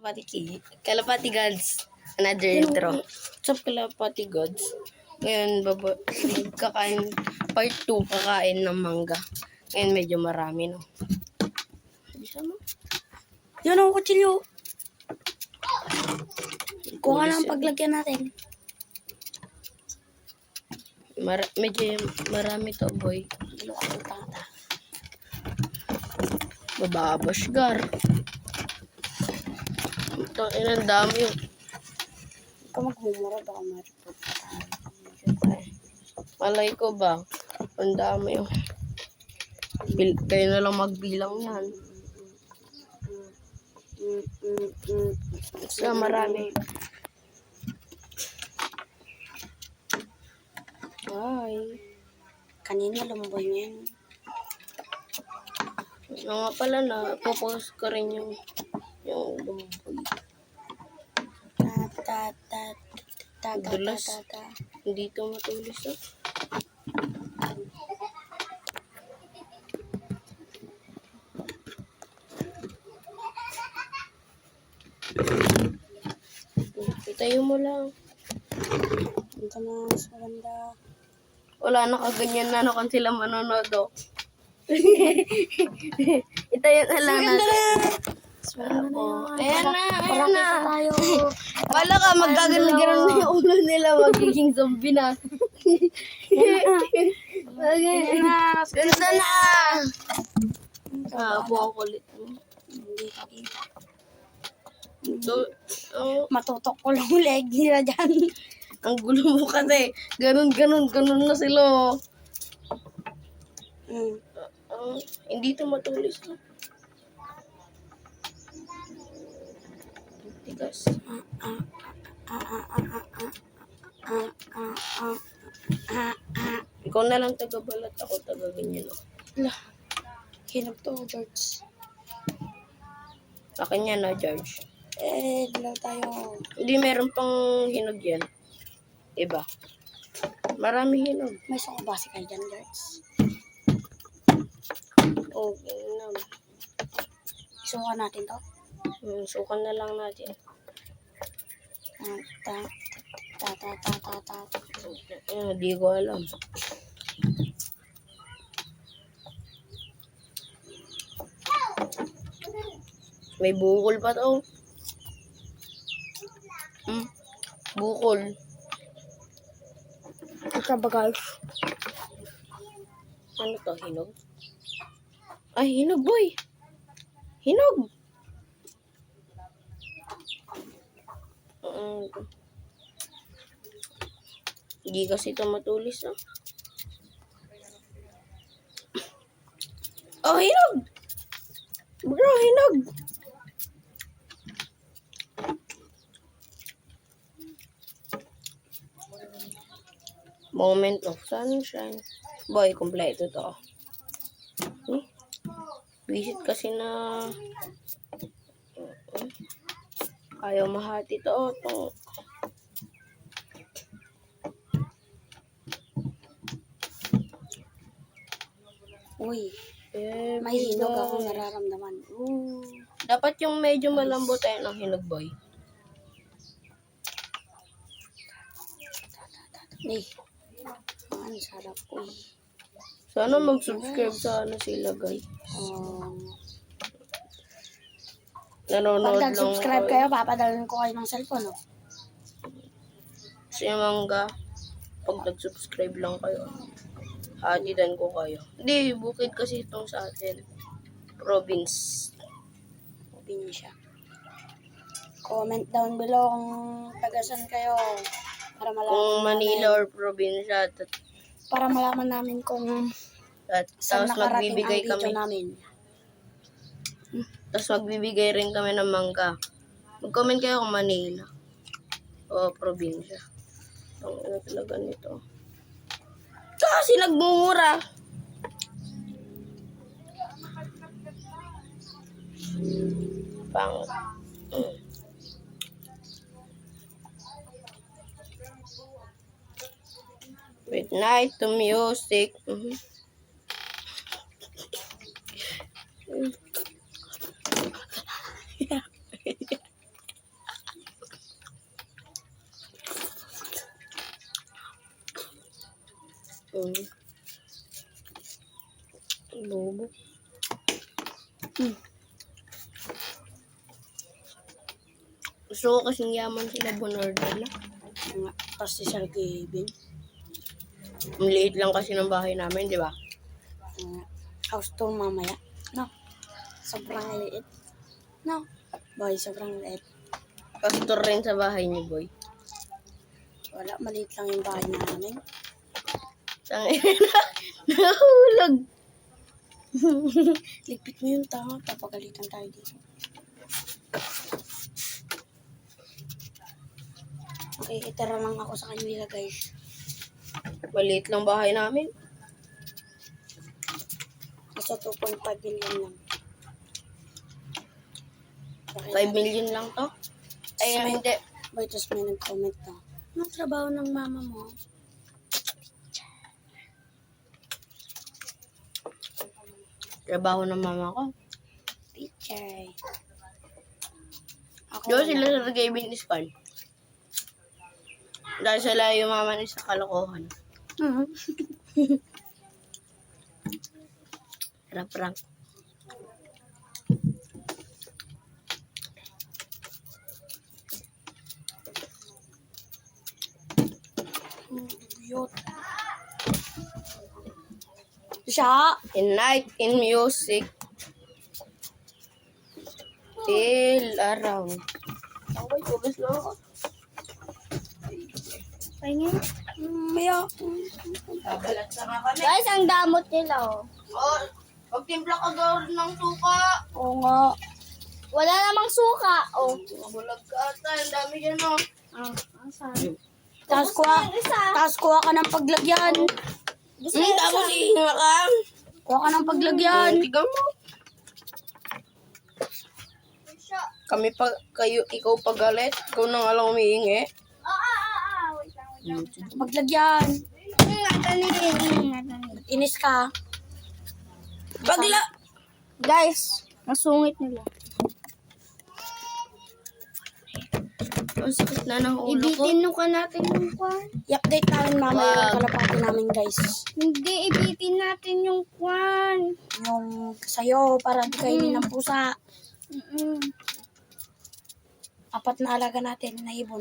Kalapati Gods. Another intro. What's up, Kalapati Gods? Ngayon, kakain, part 2, kakain ng mangga. Ngayon, medyo marami, no? Bisa mo? Yun ang kutsilyo. Kuha lang paglagyan natin. Medyo marami to, boy. Bababashgar. Ito, ang dami yun. Huwag ka magmumura, baka ma-report ka tayo. Malay ko ba? Ang dami yun. Kayo na lang magbilang yan. Basta marami. Ay. Kanina lumboy mo yan. Nga pala na, focus ko rin yung lumboy. Dulas. Hindi ito matulis, ah. Itayo mo lang. Ito na, mas maganda. Wala, nakaganyan na kung sila manonood, oh. Itayo na lang natin. Ayan na. Tayo. Wala ka, magkagalan na yung ulo nila, magiging zombie na. Okay. Ganda na! Buong kulit mo. Matutok ko lang leg nila dyan. Ang gulo mo kasi. Ganun na sila. Hindi ito matulis. Tigas. Ikaw na lang taga-balat, ako taga-ganyan. Hinog to, George. Akin yan, George. Dilaw tayo. Hindi, meron pang hinog yan. Iba. Marami hinog. May sukabasi kayo dyan, George. Okay na. Isuka natin to. Sukan na lang natin. Hindi ko alam. May bukol pa to. Bukol. Ika ba, guys? Ano to? Hinog? Ay, hinog, boy. Hinog. Hindi kasi ito matulis, ah. Oh, hinog! Bro, hinog! Moment of sunshine. Boy, kompleto to. Visit kasi na ayaw mahati to. Uy, may hinog ako nararamdaman. Dapat yung medyo malambot tayo ng hinog, boy. Ang sarap ko. Sana mag-subscribe sa sila, guys. Nanonood Pag lang nag-subscribe kayo, papadalhin ko kayo ng cellphone, no? Si Mangga, pag nag-subscribe lang kayo, hatidan ko kayo. Hindi, bukid kasi itong sa atin. Province. Probinsya. Comment down below kung tagasan kayo. Para malaman Kung Manila or probinsya. Para malaman namin kung saan Tapos nakarating magbibigay ang video kami. namin. Tapos magbibigay rin kami ng mangga. Mag-comment kayo kung Manila o probinsya. Ang ina talaga nito. Kasi nagmumura. Pangit. Midnight to music. Gusto ko kasing yaman sila Bonardela. Nga, tapos si Sir Kevin. Ang liit lang kasi ng bahay namin, di ba? House tour mamaya. No. Sobrang liit. No. Boy, sobrang liit. Pastor rin sa bahay niyo, boy. Wala, maliit lang yung bahay namin. Nahulog. Ligpit mo yung tama, papagalitan tayo dito. Okay, itara lang ako sa kanila, guys. Maliit lang bahay namin. Nasa 2.5 billion lang. 5 million lang to. Ay, hindi. Boy, tapos may nag-comment na. Anong trabaho ng mama mo? Trabaho ng mama ko. Teacher. Ako Doon sila sa Kevin Ispan. Dahil sila yung mama ni sa kalokohan. Rap-rap. Yot. Siya. In night, in music. Till around. Okay, tugas lang ako. Pahingin. Maya. Babalat na nga kami. Guys, ang damot nila, oh. Oh, pagtimpla ka gawin ng suka. Oo nga. Wala namang suka, oh. Bulag ka ata, ang dami dyan oh. Asan? Tapos kuha ka ng paglagyan. Tapos ihinga ka. Kuha ka ng paglagyan. Tiga mo. Kami pa, kayo, ikaw pagalit. Ikaw na nga lang humihingi. Paglagyan. Inis ka. Guys, nasungit nila. Ang sakit na ng ulo ko. Ibitin ka natin yung kwan. I-update namin mamaya yung kalapati namin, guys. Hindi, ibitin natin yung kwan. Yung sayo, para di kainin ng pusa. Apat na alaga natin na ibon.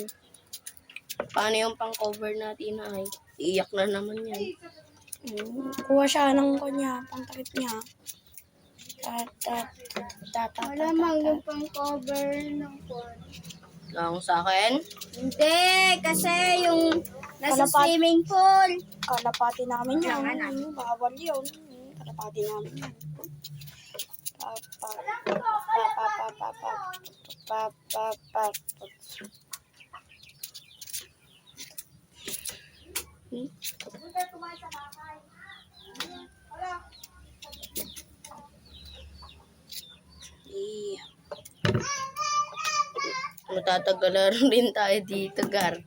Paano yung pang-cover natin ay? Iiyak na naman yan. Kuha siya ng kanya, pangtakip niya. Wala mang yung pang-cover ng kwan. Lang sa akin. Hindi, kasi yung nasa swimming pool. Kalapati namin yan. Bawal yun. Kalapati namin yan. Yeah. Matatagalan rin tayo dito, Gar.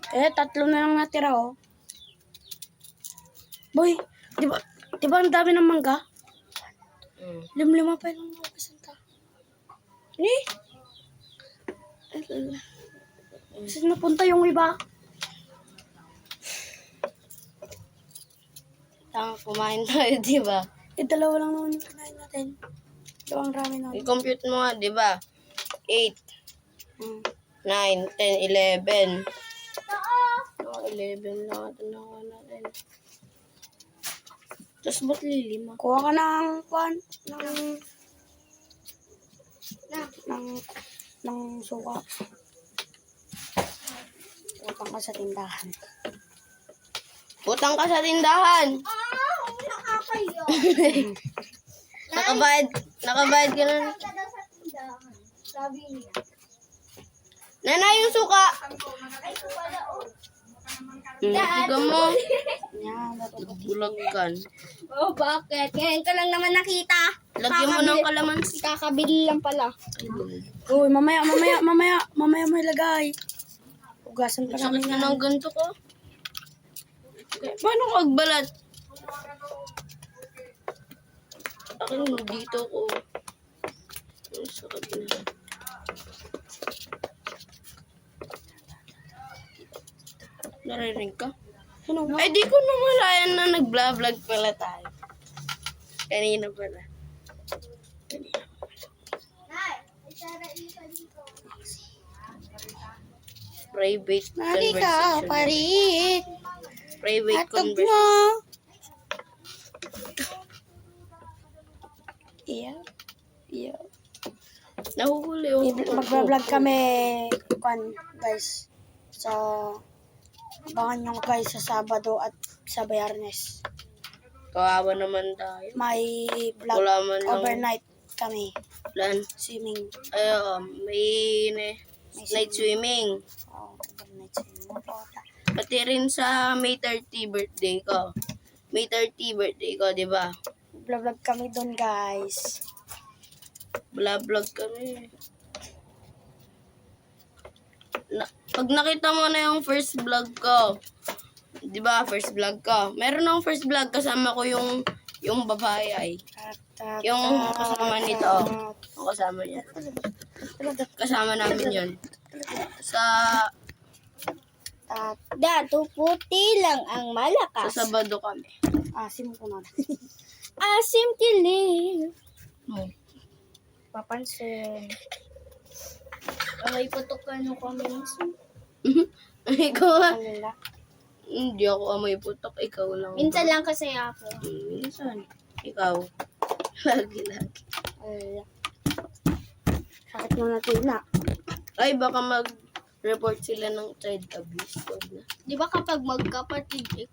Tatlo na lang natira, oh. Boy, di ba ang dami ng mangga? Limlima pa yung mga kasanta. Saan napunta yung iba? Tama, kumain tayo, di ba? Dalawa lang naman yung kinain natin. Dalawang ramen natin. I-compute mo nga, di ba? 8, 9, 10, 11. Oh, 11 lang ito nakuha natin. Tapos ba't lilima? Kuha ka ng kwan, ng suka. Utang ka sa tindahan. Utang ka sa tindahan. Nakakayo. Nakabayad ka na. Sabi niya. Nanay, yung suka. Tiga mo. Bulagkan. Oh, bakit? Ngayon ka lang naman nakita. Lagyan mo ng kalamansi. Kakabili lang pala. Uy, mamaya mo ilagay. Ugasan pa Sakit namin na ng ganito ko. Paano ko agbalat? Akin dito ko. Ang sakit na. Narinig ka? Ano? Ay, di ko namalayan na nag-vlog pala tayo. Kanina pala. Private Nari ka, conversation. parit. Private Atog conversation. mo. Iya. Iya. Nahuhuli Magbablog kami, guys. Sa abangan nyo guys sa Sabado at sa Biyernes. Kawawa naman tayo. May vlog Wala man lang overnight kami. plan. Swimming. Ay, may night swimming. Oh, overnight swimming. Pati rin sa May 30 birthday ko. May 30 birthday ko, di ba? Vlog kami doon guys. Vlog kami. Pag nakita mo na yung first vlog ko, di ba, first vlog ko. Meron akong first vlog, kasama ko yung babae ay. Yung kasama nito. Yung kasama niya. Kasama namin yun. Sa Dato puti lang ang malakas. Sabado kami. Asim ko na. Asim kilig. Oh. Papansin. Ay, patukan yung comments. Ikaw ah. Alala. Hindi ako amoy putok, ikaw lang. Minsan lang kasi ako. Minsan. Ikaw. Lagi. Alala. Sakit mo na tina. Ay, baka mag-report sila ng child abuse. Wag na. Di ba kapag magkapatid,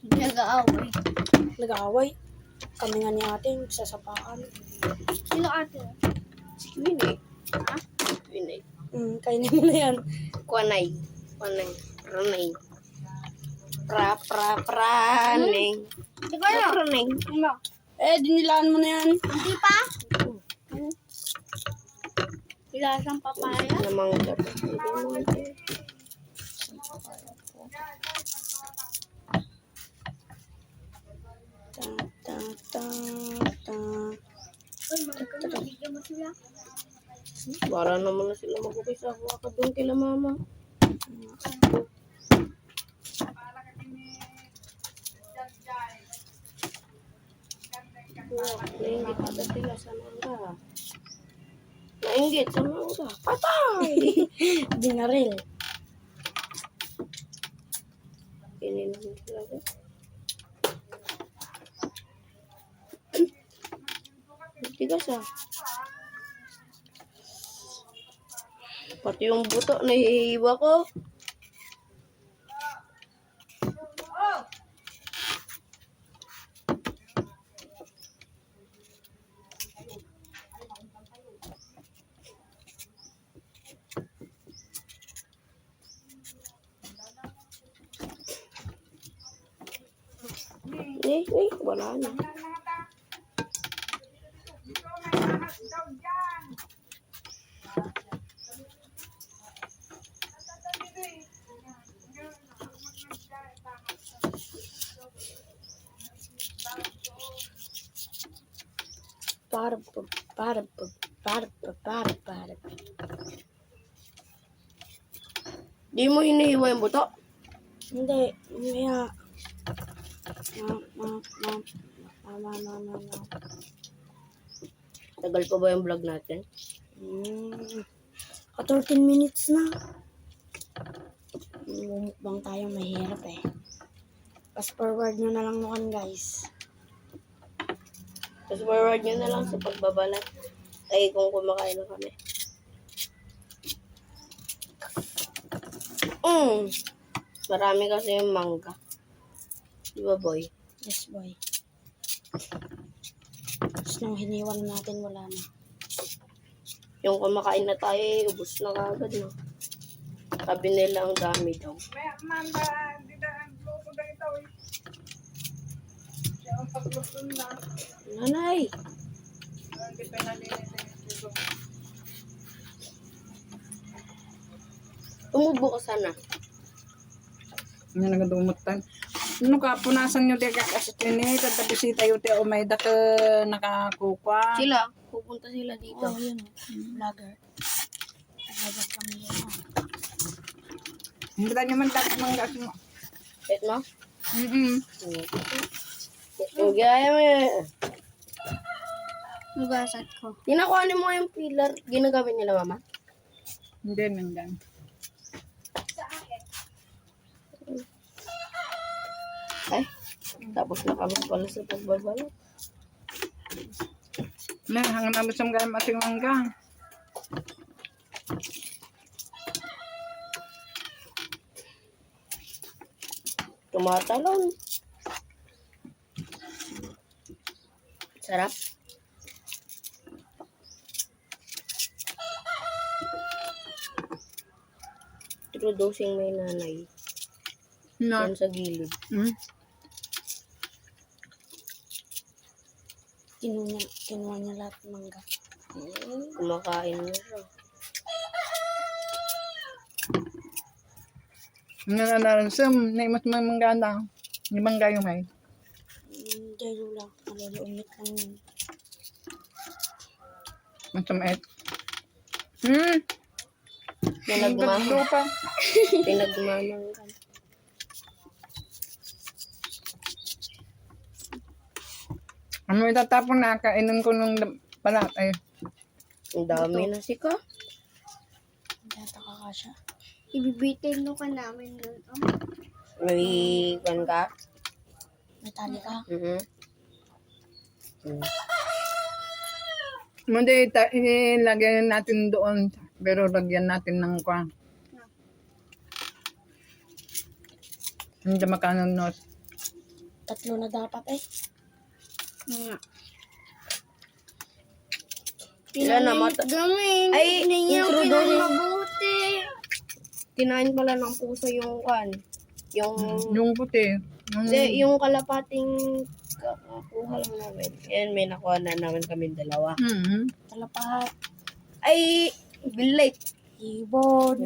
nag-aaway? Nag-aaway? Kami nga ni ate, sasapaan. Sino ate? Si Winnie. Ha? Winnie. Kainin mo na yan. Kwanay. Ranay. Praneng. Di ba na? Praneng. Dinilaan mo na yan. Hindi pa? Ilasang papaya? Namang dapat. Para naman na sila mag-ukisa. Huwag ka doon kila mama. Nainggit ata sila sa mangga. Nainggit sa mangga. Patay! Dinaril. Kininom sila. Tigas ah. Pati yung buto, nahihiwa ko. Wala na. Di mo hinihiwa yung buto? Hindi. Mamaya. Tagal pa ba yung vlog natin? 13 minutes na. Mumukbang tayo, mahirap eh. Fast forward nyo na lang naman guys. Tapos forward nyo na lang sa pagbabalat. Ay, kung kumakain na kami. Marami kasi yung mangga. Di ba, boy? Yes, boy. Tapos nung hiniwan natin, wala na. Yung kumakain na tayo, ubos na kagad, no? Sabi nila ang dami daw. Nanay! Tumubo ka sana. Nga nagadumutan. Ano ka, punasan nyo di ka kasi tini, tatabisita yung tiyo may daka nakakukwa. Sila, pupunta sila dito. Oh, yun. Vlogger. Vlogger kami yun. Hindi tayo naman dapat manggas mo. Bet mo? Yung gaya mo yun. Nugasat ko. Tinakuhanin mo yung pillar. Ginagamit nila, mama? Hindi, nandan. Ay, tapos na kami pala sa pagbabalot. Hanggang namin sa mga mating mangga. Tumatalon. Sarap. Introducing may nanay. Na. Yan sa gilid. Kinuha niya lahat ng mangga. Kumakain na siya. Nananansam, naimot mga mangga na. Hindi mangga yung may. Dahil lang, maluluunit lang yun. Masumait. Pinagmamang. pa. Pinagmamang ka. Ano itatapon na, kainan ko nung palat. Ay, Ang dami na si ka. Hindi ata kakasya. Ibibitin mo ka namin nun. May kan ka? Metallica. hindi, ilagyan natin doon. Pero lagyan natin ng kwa. Hindi makanunod. 3 na dapat eh. Ilan na mata? Gaming. Ay, introducing. Mabuti. Kinain pala ng puso yung kan. Yung, Yung puti. yung kalapating kakuha lang namin. Yan, may nakuha na namin kami dalawa. Talapahat. Ay, bilate. Ibon.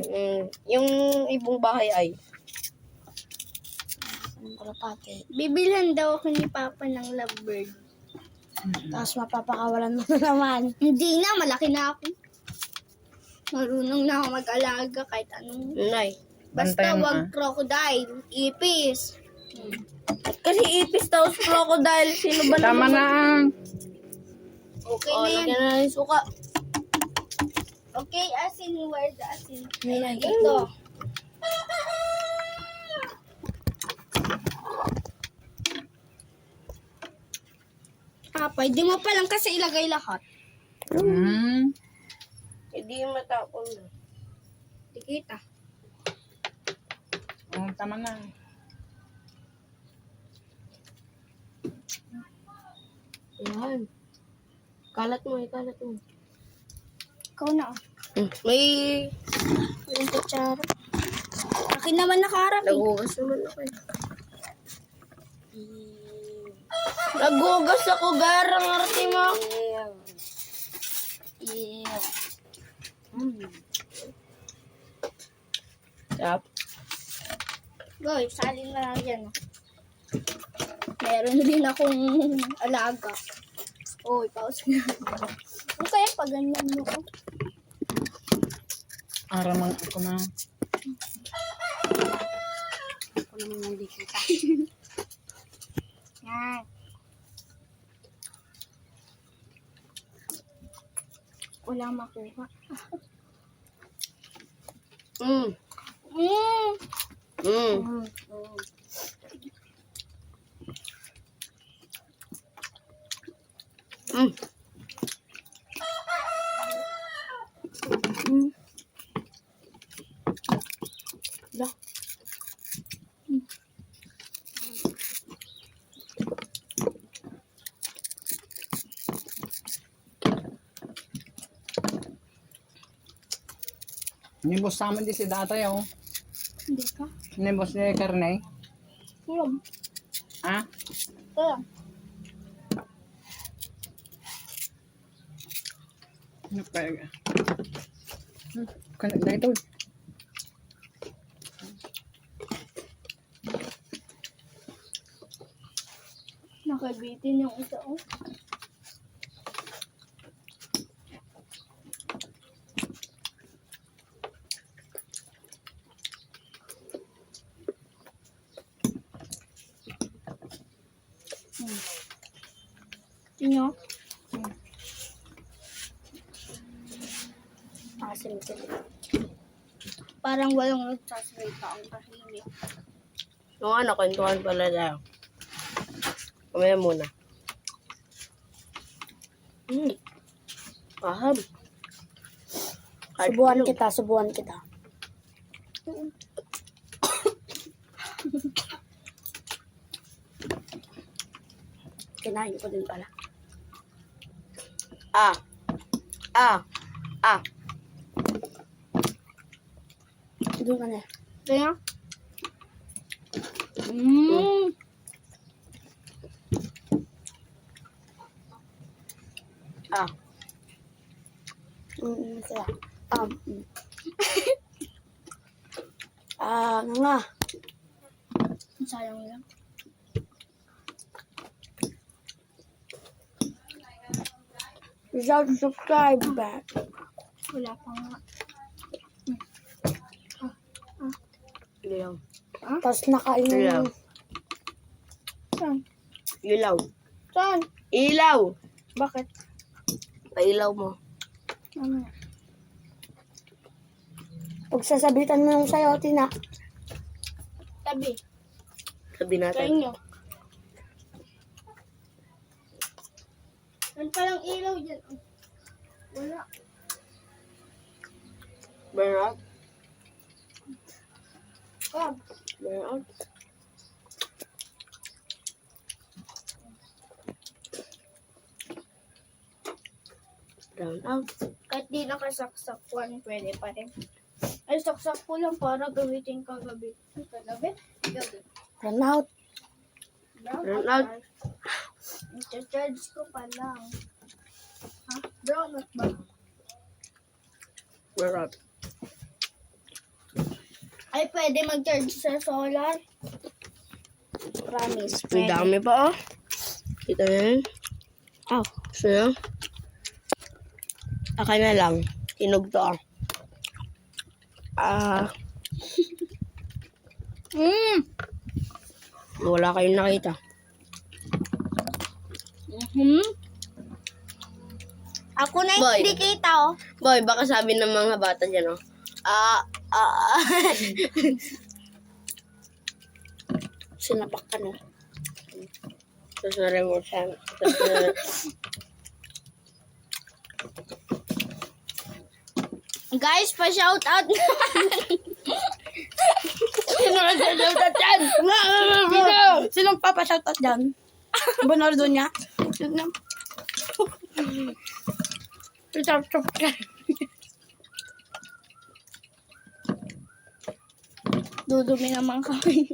Yung ibong bahay ay. Anong kalapate. Bibilhan daw ako ni Papa ng lovebird. Tapos mapapakawalan mo na naman. Hindi na, malaki na ako. Marunong na ako mag-alaga kahit anong. Nay. Basta Bantayan mo, wag crocodile, ipis. Kasi ipis daw sa crocodile. Sino ba Tama na. Okay Oh, na yan. lagyan na ng suka. Okay, asin, where the asin? Ayan, Ito. Pwede mo pa lang kasi ilagay lahat. Hindi matapon na. Di kita. Oh, tama na. Yan. Kalat mo, ikalat mo. Ikaw na. May Walang kutsara. Akin naman nakaharap eh. nagugas naman ako eh. Nagugas ako, garang arte mo. Yeah. Sarap. Goy, salin na lang yan. Meron din akong alaga. Oy, pause na. Ano kaya pag ganyan mo ko? Aramang ako na. Ako naman yung di kita. Yan. Wala makuha. Mm. Mm. Mm. Mm. Da. Nibos sa amin di si datay oh. Hindi ka. Nibos ni karne. Kulam. Ha? Kulam. Ano kaya? Kan dito. Nakabitin yung isa oh. Tinyo? Asin ko. Parang walang nagsasalita ang tahimik. Yung ano, kwentuhan pala na. Kamaya muna. Ahab. Subuhan kita. Kinain ko din pala. Ah. Doon ka na. Kaya? Ah. Kaya. Nga. Sayang lang. Shout subscribe back. Wala pa nga. Ilaw. Tapos nakain Ilaw. Saan? Ilaw. Saan? Ilaw. Bakit? Pailaw mo. Ano? Pag sasabitan mo yung sayo, Tina. Tabi. Sabi Sa natin. inyo. Saan palang ilaw dyan? Oh. Wala. Burn out. Kab. Burn out. Brown out. Kahit di nakasaksak one, pwede pa rin. Ay, saksak ko lang para gamitin kagabi. Kagabi? Gabi. Run out. Brown out. I-charge ko pa lang. Ha? Brown out ba? Burn out. Ay, pwede mag-charge sa solar. Promise. Ang Pwede. dami pa, oh. Kita na yun. Aw. Gusto nyo? Akin na lang. Tinog to, ah. Wala kayong nakita. Ako na Boy. hindi kita, oh. Boy, baka sabi ng mga bata dyan, oh. Sinapak ka na. Tapos na-remote siya. Guys, pa-shout out. Sino ka sa shoutout dyan? Sinong papashoutout dyan? Bonardo niya? Dudumi naman kami.